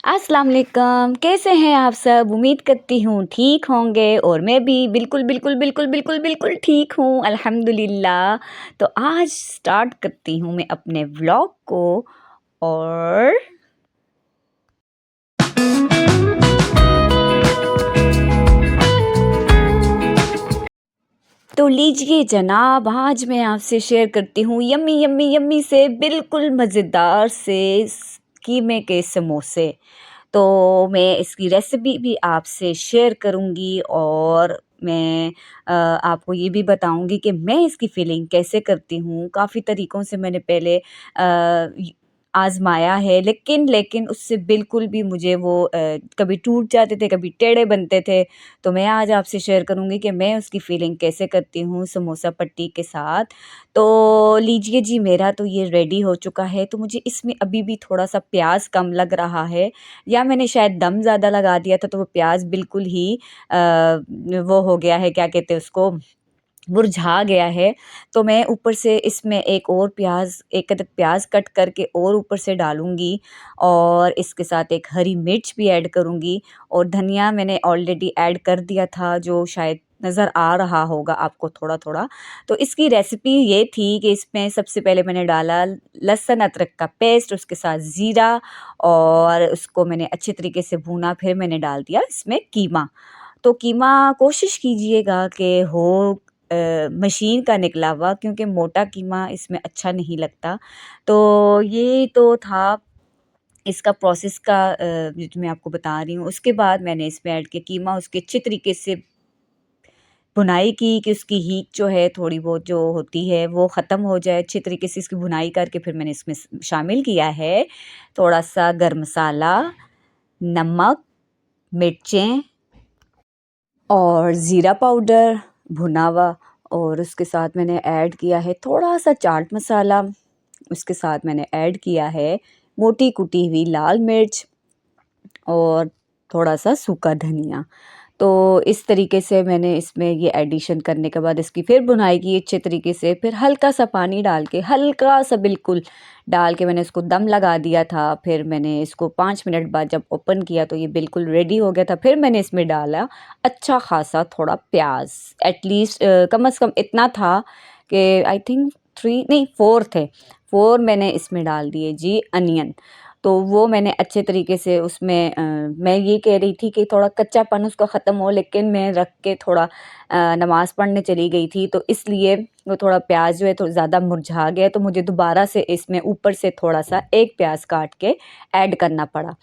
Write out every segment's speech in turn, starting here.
अस्सलाम वालेकुम, कैसे हैं आप सब? उम्मीद करती हूँ ठीक होंगे और मैं भी बिल्कुल, बिल्कुल, बिल्कुल, बिल्कुल, बिल्कुल ठीक हूँ अल्हम्दुलिल्लाह। तो आज स्टार्ट करती हूँ मैं अपने व्लॉग को और तो लीजिए जनाब, आज मैं आपसे शेयर करती हूँ यम्मी यम्मी यम्मी से बिल्कुल मज़ेदार से कीमे के समोसे। तो मैं इसकी रेसिपी भी आपसे शेयर करूँगी और मैं आपको ये भी बताऊँगी कि मैं इसकी फ़िलिंग कैसे करती हूँ। काफ़ी तरीक़ों से मैंने पहले आज़माया है, लेकिन उससे बिल्कुल भी मुझे वो कभी टूट जाते थे, कभी टेढ़े बनते थे। तो मैं आज आपसे शेयर करूँगी कि मैं उसकी फ़िलिंग कैसे करती हूँ समोसा पट्टी के साथ। तो लीजिए जी, मेरा तो ये रेडी हो चुका है। तो मुझे इसमें अभी भी थोड़ा-सा प्याज़ कम लग रहा है, या मैंने शायद दम ज़्यादा लगा दिया था, तो वो प्याज़ बिल्कुल ही वो हो गया है, क्या कहते हैं उसको, मुरझा गया है। तो मैं ऊपर से इसमें एक अदद प्याज़ कट करके और ऊपर से डालूँगी और इसके साथ एक हरी मिर्च भी ऐड करूँगी और धनिया मैंने ऑलरेडी ऐड कर दिया था, जो शायद नज़र आ रहा होगा आपको थोड़ा-थोड़ा। तो इसकी रेसिपी ये थी कि इसमें सबसे पहले मैंने डाला लहसुन अदरक का पेस्ट, उसके साथ ज़ीरा और उसको मैंने अच्छे तरीके से भूना। फिर मैंने डाल दिया इसमें कीमा। तो कीमा कोशिश कीजिएगा कि हो मशीन का निकला हुआ, क्योंकि मोटा कीमा इसमें अच्छा नहीं लगता। तो ये तो था इसका प्रोसेस का, जो मैं आपको बता रही हूँ। उसके बाद मैंने इसमें ऐड किया कीमा, उसके अच्छे तरीके से भुनाई की कि उसकी हीट जो है थोड़ी बहुत जो होती है वो ख़त्म हो जाए। अच्छे तरीके से इसकी भुनाई करके फिर मैंने इसमें शामिल किया है थोड़ा-सा गरम मसाला, नमक, मिर्चें और ज़ीरा पाउडर भुना हुआ, और उसके साथ मैंने ऐड किया है थोड़ा-सा चाट मसाला। उसके साथ मैंने ऐड किया है मोटी कुटी हुई लाल मिर्च और थोड़ा-सा सूखा धनिया। तो इस तरीके से मैंने इसमें ये एडिशन करने के बाद इसकी फिर भुनाई की अच्छे तरीके से। फिर हल्का-सा पानी डाल के, हल्का-सा बिल्कुल डाल के मैंने इसको दम लगा दिया था। फिर मैंने इसको 5 मिनट बाद जब ओपन किया तो ये बिल्कुल रेडी हो गया था। फिर मैंने इसमें डाला अच्छा ख़ासा थोड़ा प्याज़, एटलीस्ट कम से कम इतना था कि आई थिंक 3 नहीं 4 थे, 4 मैंने इसमें डाल दिए जी अनियन। तो वो मैंने अच्छे तरीके से उसमें मैं ये कह रही थी कि थोड़ा कच्चापन उसका ख़त्म हो, लेकिन मैं रख के थोड़ा नमाज़ पढ़ने चली गई थी, तो इसलिए वो थोड़ा प्याज जो है तो ज़्यादा मुरझा गया, तो मुझे दोबारा से इसमें ऊपर से थोड़ा-सा एक प्याज काट के ऐड करना पड़ा।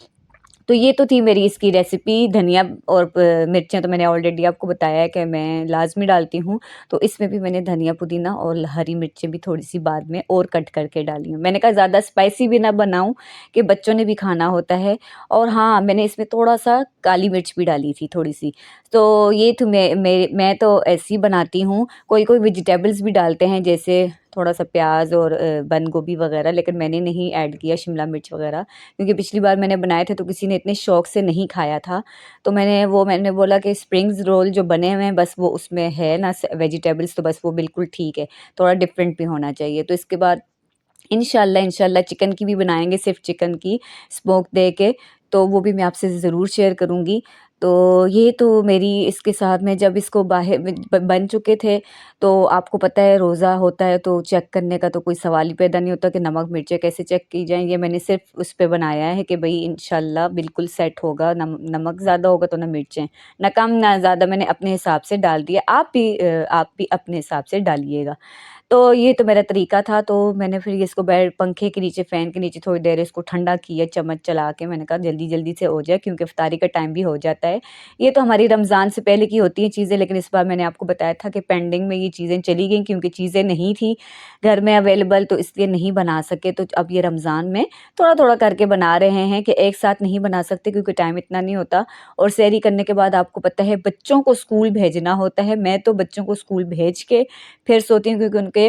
तो ये तो थी मेरी इसकी रेसिपी। धनिया और मिर्चें तो मैंने ऑलरेडी आपको बताया है कि मैं लाज़मी डालती हूँ। तो इसमें भी मैंने धनिया पुदीना और हरी मिर्चें भी थोड़ी-सी बाद में और कट करके डाली हैं। मैंने कहा ज़्यादा स्पाइसी भी ना बनाऊँ कि बच्चों ने भी खाना होता है। और हाँ, मैंने इसमें थोड़ा-सा काली मिर्च भी डाली थी थोड़ी-सी। तो ये तो मैं तो ऐसे ही बनाती हूँ। कोई-कोई वेजिटेबल्स भी डालते हैं, जैसे थोड़ा-सा प्याज़ और बंद गोभी वग़ैरह, लेकिन मैंने नहीं ऐड किया शिमला मिर्च वग़ैरह, क्योंकि पिछली बार मैंने बनाए थे तो किसी ने इतने शौक से नहीं खाया था। तो मैंने बोला कि स्प्रिंग्स रोल जो बने हुए हैं बस वो उसमें है ना वेजिटेबल्स, तो बस वो बिल्कुल ठीक है, थोड़ा डिफरेंट भी होना चाहिए। तो इसके बाद इंशाल्लाह चिकन की भी बनाएँगे, सिर्फ़ चिकन की स्मोक दे के, तो वो भी मैं आपसे ज़रूर शेयर करूँगी। तो ये तो मेरी इसके साथ में जब इसको बाहर बन चुके थे, तो आपको पता है रोज़ा होता है तो चेक करने का तो कोई सवाल ही पैदा नहीं होता कि नमक मिर्चें कैसे चेक की जाएँ। ये मैंने सिर्फ़ उस पे बनाया है कि भई इंशाल्लाह बिल्कुल सेट होगा, नमक ज़्यादा होगा तो ना मिर्चें, ना कम ना ज़्यादा, मैंने अपने हिसाब से डाल दिया। आप भी अपने हिसाब से डालिएगा। तो ये तो मेरा तरीका था। तो मैंने फिर ये इसको पंखे के नीचे, फ़ैन के नीचे थोड़ी देर इसको ठंडा किया चम्मच चला के। मैंने कहा जल्दी-जल्दी से हो जाए, क्योंकि इफ्तारी का टाइम भी हो जाता है। ये तो हमारी रमज़ान से पहले की होती हैं चीज़ें, लेकिन इस बार मैंने आपको बताया था कि पेंडिंग में ये चीज़ें चली गईं, क्योंकि चीज़ें नहीं थी घर में अवेलेबल, तो इसलिए नहीं बना सके। तो अब ये रमज़ान में थोड़ा-थोड़ा करके बना रहे हैं कि एक साथ नहीं बना सकते, क्योंकि टाइम इतना नहीं होता। और सहरी करने के बाद आपको पता है बच्चों को स्कूल भेजना होता है। मैं तो बच्चों को स्कूल भेज के फिर सोती हूँ, क्योंकि उनके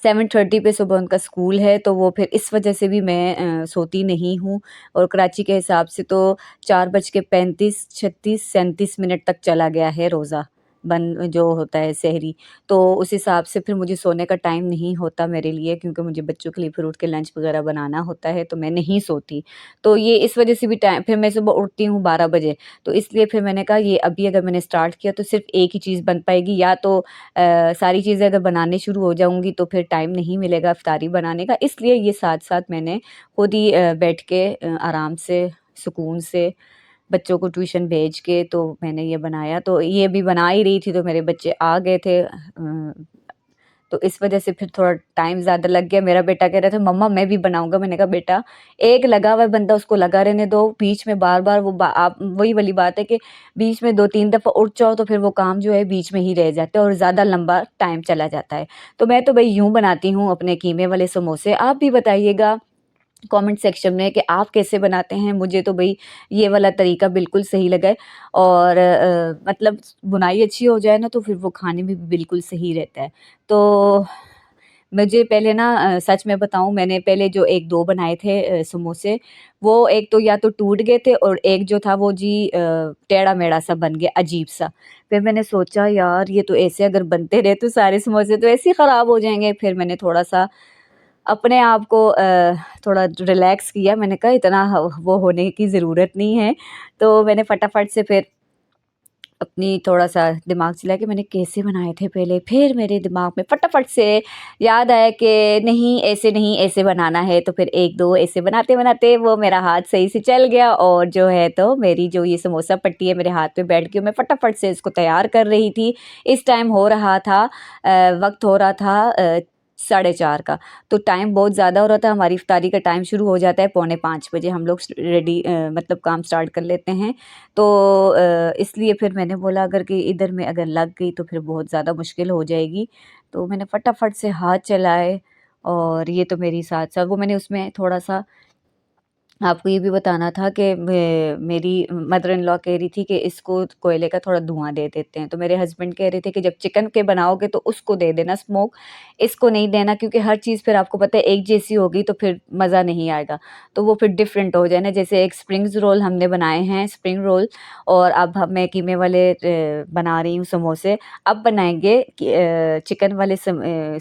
7:30 पे सुबह उनका स्कूल है, तो वो फिर इस वजह से भी मैं सोती नहीं हूँ। और कराची के हिसाब से तो 4 बज के 35, 36, 37 मिनट तक चला गया है रोज़ा। जो होता है सहरी, तो उस हिसाब से फिर मुझे सोने का टाइम नहीं होता मेरे लिए, क्योंकि मुझे बच्चों के लिए फिर उठ के लंच वगैरह बनाना होता है, तो मैं नहीं सोती। तो ये इस वजह से भी टाइम, फिर मैं सुबह उठती हूँ 12 बजे, तो इसलिए फिर मैंने कहा ये अभी अगर मैंने स्टार्ट किया तो सिर्फ़ एक ही चीज़ बन पाएगी, या तो सारी चीज़ें अगर बनाने शुरू हो जाऊँगी तो फिर टाइम नहीं मिलेगा इफ्तारी बनाने का। इसलिए ये साथ-साथ मैंने खुद ही बैठ के आराम से, सुकून से बच्चों को ट्यूशन भेज के तो मैंने ये बनाया। तो ये भी बना ही रही थी तो मेरे बच्चे आ गए थे, तो इस वज़ह से फिर थोड़ा टाइम ज़्यादा लग गया। मेरा बेटा कह रहा था मम्मा मैं भी बनाऊँगा। मैंने कहा बेटा, एक लगा हुआ है बंदा उसको लगा रहने दो, बीच में बार-बार वो बा आप वही वाली बात है कि बीच में 2-3 दफ़ा उठ जाओ तो फिर वो काम जो है बीच में ही रह जाता है और ज़्यादा लंबा टाइम चला जाता है। तो मैं तो भई यूँ बनाती हूँ अपने कीमे वाले समोसे। आप भी बताइएगा कमेंट सेक्शन में कि आप कैसे बनाते हैं। मुझे तो भई ये वाला तरीका बिल्कुल सही लगा है, और मतलब बुनाई अच्छी हो जाए ना तो फिर वो खाने में भी बिल्कुल सही रहता है। तो मुझे पहले ना सच में बताऊँ, मैंने पहले जो 1-2 बनाए थे समोसे, वो एक तो या तो टूट गए थे और एक जो था वो जी टेढ़ा-मेढ़ा सा बन गया, अजीब-सा। फिर मैंने सोचा यार ये तो ऐसे अगर बनते रहे तो सारे समोसे तो ऐसे ही ख़राब हो जाएँगे। फिर मैंने थोड़ा-सा अपने आप को थोड़ा रिलैक्स किया। मैंने कहा इतना वो होने की ज़रूरत नहीं है। तो मैंने फटाफट से फिर अपनी थोड़ा-सा दिमाग चला कि मैंने कैसे बनाए थे पहले। फिर मेरे दिमाग में फटाफट से याद आया कि नहीं ऐसे बनाना है, तो फिर 1-2 ऐसे बनाते-बनाते वो मेरा हाथ सही से चल गया, और जो है तो मेरी जो ये समोसा पट्टी है मेरे हाथ पे बैठ गई। मैं फटाफट से इसको तैयार कर रही थी। इस टाइम हो रहा था वक़्त हो रहा था 4:30 का। तो टाइम बहुत ज़्यादा हो रहा था। हमारी इफ्तारी का टाइम शुरू हो जाता है पौने 5 बजे, हम लोग मतलब काम स्टार्ट कर लेते हैं। तो इसलिए फिर मैंने बोला अगर कि इधर में अगर लग गई तो फिर बहुत ज़्यादा मुश्किल हो जाएगी। तो मैंने फटाफट से हाथ चलाए, और ये तो मेरी साथ-साथ वो मैंने उसमें थोड़ा-सा आपको ये भी बताना था कि मेरी मदर इन लॉ कह रही थी कि इसको कोयले का थोड़ा धुआँ दे देते हैं। तो मेरे हस्बैंड कह रहे थे कि जब चिकन के बनाओगे तो उसको दे देना स्मोक, इसको नहीं देना, क्योंकि हर चीज़ फिर आपको पता है एक जैसी होगी तो फिर मज़ा नहीं आएगा। तो वो फिर डिफरेंट हो जाए ना, जैसे एक स्प्रिंग्स रोल हमने बनाए हैं, स्प्रिंग रोल, और अब मैं कीमे वाले बना रही हूँ समोसे। अब बनाएँगे चिकन वाले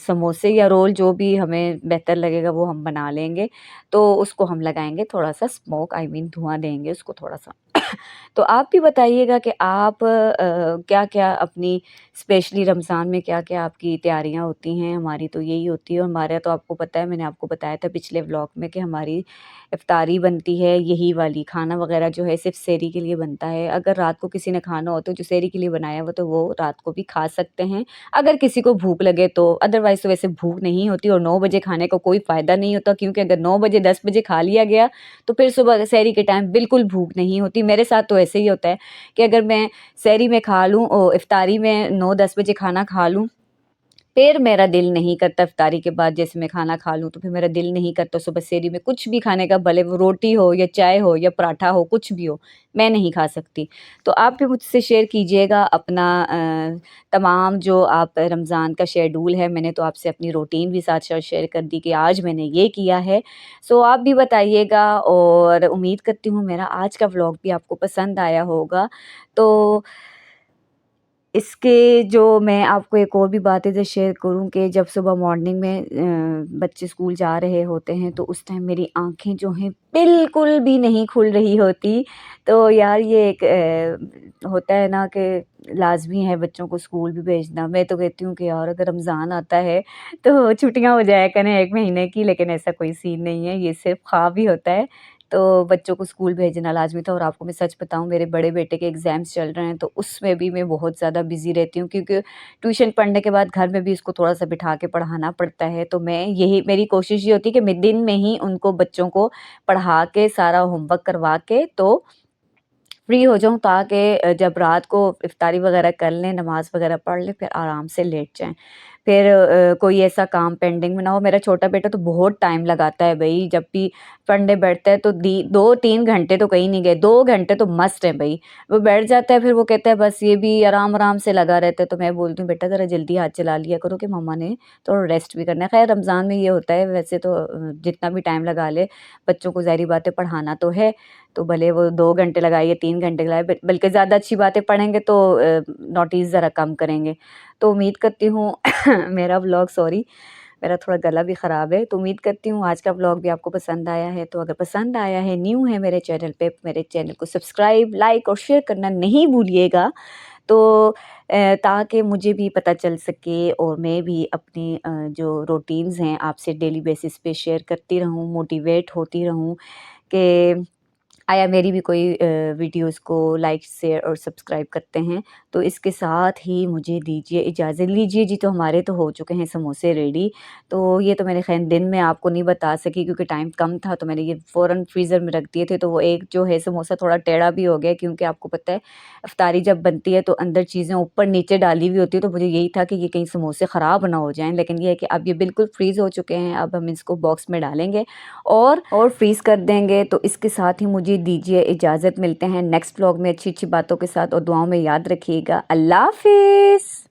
समोसे या रोल, जो भी हमें बेहतर लगेगा वो हम बना लेंगे। तो उसको हम लगाएँगे थोड़ा-सा स्मोक, आई मीन धुआँ देंगे उसको थोड़ा-सा। तो आप भी बताइएगा कि आप क्या-क्या अपनी स्पेशली रमज़ान में क्या-क्या आपकी तैयारियाँ होती हैं? हमारी तो यही होती है, और हमारा तो आपको पता है, मैंने आपको बताया था पिछले व्लॉग में कि हमारी इफ्तारी बनती है यही वाली, खाना वग़ैरह जो है सिर्फ़ सहरी के लिए बनता है। अगर रात को किसी ने खाना हो तो जो सहरी के लिए बनाया हुआ तो वो रात को भी खा सकते हैं, अगर किसी को भूख लगे तो। अदरवाइज़ तो वैसे भूख नहीं होती, और 9 बजे खाने का कोई फ़ायदा नहीं होता, क्योंकि अगर 9 बजे 10 बजे खा लिया गया तो फिर सुबह सहरी के टाइम बिल्कुल भूख नहीं होती। मेरे साथ तो ऐसे ही होता है कि अगर मैं सहरी में खा लूँ, इफ्तारी में 9-10 बजे खाना खा लूँ, फिर मेरा दिल नहीं करता इफ्तारी के बाद, जैसे मैं खाना खा लूँ तो फिर मेरा दिल नहीं करता सुबह सहरी में कुछ भी खाने का, भले वो रोटी हो या चाय हो या पराठा हो, कुछ भी हो, मैं नहीं खा सकती। तो आप भी मुझसे शेयर कीजिएगा अपना तमाम जो आप रमज़ान का शेड्यूल है। मैंने तो आपसे अपनी रूटीन भी साथ-साथ शेयर कर दी कि आज मैंने ये किया है। सो आप भी बताइएगा, और उम्मीद करती हूँ मेरा आज का व्लॉग भी आपको पसंद आया होगा। तो इसके जो मैं आपको एक और भी बात इधर शेयर करूँ कि जब सुबह मॉर्निंग में बच्चे स्कूल जा रहे होते हैं तो उस टाइम मेरी आँखें जो हैं बिल्कुल भी नहीं खुल रही होती। तो यार ये एक होता है ना कि लाज़मी है बच्चों को स्कूल भी भेजना। मैं तो कहती हूँ कि यार अगर रमज़ान आता है तो छुट्टियाँ हो जाया करें 1 महीने की, लेकिन ऐसा कोई सीन नहीं है, ये सिर्फ़ ख्वाब ही होता है। तो बच्चों को स्कूल भेजना लाज़मी था, और आपको मैं सच बताऊँ मेरे बड़े बेटे के एग्ज़ाम्स चल रहे हैं तो उसमें भी मैं बहुत ज़्यादा बिज़ी रहती हूँ, क्योंकि ट्यूशन पढ़ने के बाद घर में भी इसको थोड़ा-सा बिठा के पढ़ाना पड़ता है। तो मैं यही मेरी कोशिश ये होती है कि मैं दिन में ही उनको बच्चों को पढ़ा के सारा होमवर्क करवा के तो फ्री हो जाऊँ, ताकि जब रात को इफ्तारी वग़ैरह कर लें, नमाज़ वग़ैरह पढ़ लें, फिर आराम से लेट जाएँ। फिर कोई ऐसा काम पेंडिंग में ना हो। मेरा छोटा बेटा तो बहुत टाइम लगाता है भई, जब भी पढ़ने बैठता है तो दी 2-3 घंटे तो कहीं नहीं गए, 2 घंटे तो मस्ट है भई। वो बैठ जाता है, फिर वो कहता है बस ये भी आराम-आराम से लगा रहता है, तो मैं बोलती हूँ बेटा ज़रा जल्दी हाथ चला लिया करो कि मम्मा ने थोड़ा रेस्ट भी करना है। खैर रमज़ान में ये होता है, वैसे तो जितना भी टाइम लगा ले, बच्चों को ज़ाहिर-सी बात है पढ़ाना तो है, तो भले वो 2 घंटे लगाए या 3 घंटे लगाए, बल्कि ज़्यादा अच्छी बातें पढ़ेंगे तो नोटिस ज़रा कम करेंगे। तो उम्मीद करती हूँ मेरा व्लॉग, सॉरी मेरा थोड़ा गला भी ख़राब है, तो उम्मीद करती हूँ आज का व्लॉग भी आपको पसंद आया है। तो अगर पसंद आया है, न्यू है मेरे चैनल पे, मेरे चैनल को सब्सक्राइब, लाइक और शेयर करना नहीं भूलिएगा। तो ताकि मुझे भी पता चल सके और मैं भी अपनी जो रूटीन्स हैं आपसे डेली बेसिस पे शेयर करती रहूँ, मोटिवेट होती रहूँ कि आया मेरी भी कोई वीडियोज़ को लाइक, शेयर और सब्सक्राइब करते हैं। तो इसके साथ ही मुझे दीजिए इजाज़त, लीजिए जी। तो हमारे तो हो चुके हैं समोसे रेडी। तो ये तो मैंने ख़ैर दिन में आपको नहीं बता सकी क्योंकि टाइम कम था, तो मैंने ये फ़ौरन फ्रीज़र में रख दिए थे। तो वो एक जो है समोसा थोड़ा टेढ़ा भी हो गया, क्योंकि आपको पता है इफ्तारी जब बनती है तो अंदर चीज़ें ऊपर-नीचे डाली हुई होती है, तो मुझे यही था कि ये कहीं समोसे ख़राब ना हो जाएँ। लेकिन ये है कि अब ये बिल्कुल फ्रीज़ हो चुके हैं, अब हम इसको बॉक्स में डालेंगे और फ्रीज़ कर देंगे। तो इसके साथ ही मुझे दीजिए इजाज़त, मिलते हैं नेक्स्ट व्लॉग में अच्छी-अच्छी बातों के साथ, और दुआओं में याद रखिएगा। अल्लाह हाफ़िज़।